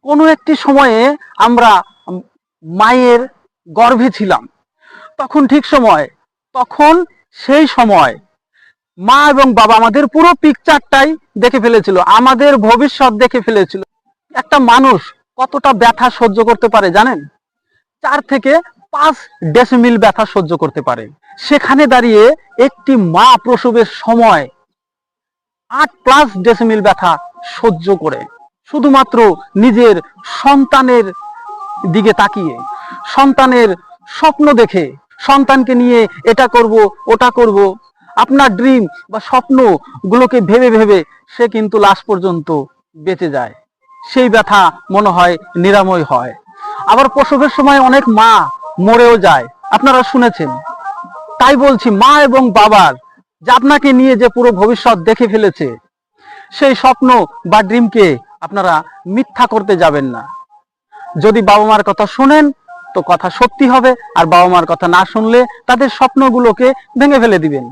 কোনো একটি সময়ে আমরা মায়ের গর্ভে ছিলাম, তখন ঠিক সময়, তখন সেই সময় মা এবং বাবা আমাদের পুরো পিকচারটাই দেখে ফেলেছিল, আমাদের ভবিষ্যৎ দেখে ফেলেছিল। একটা মানুষ কতটা ব্যথা সহ্য করতে পারে জানেন? 4 থেকে 5 ডেসিমিল ব্যথা সহ্য করতে পারে। সেখানে দাঁড়িয়ে একটি মা প্রসবের সময় 8+ ডেসিমিল ব্যথা সহ্য করে, শুধুমাত্র নিজের সন্তানের দিকে তাকিয়ে, সন্তানের স্বপ্ন দেখে, সন্তানকে নিয়ে এটা করব ওটা করব, আপনার ড্রিম বা স্বপ্নগুলোকে ভেবে ভেবে সে কিন্তু লাস্ট পর্যন্ত বেঁচে যায়। সেই ব্যথা মনে হয় নিরাময় হয়। আবার প্রসবের সময় অনেক মা মরেও যায়, আপনারা শুনেছেন। তাই বলছি, মা এবং বাবার যে আপনাকে নিয়ে যে পুরো ভবিষ্যৎ দেখে ফেলেছে, সেই স্বপ্ন বা ড্রিমকে আপনারা মিথ্যা করতে যাবেন না। যদি বাবা মার কথা শুনেন তো কথা সত্যি হবে, আর বাবা মার কথা না শুনলে তাদের স্বপ্নগুলোকে ভেঙে ফেলে দিবেন।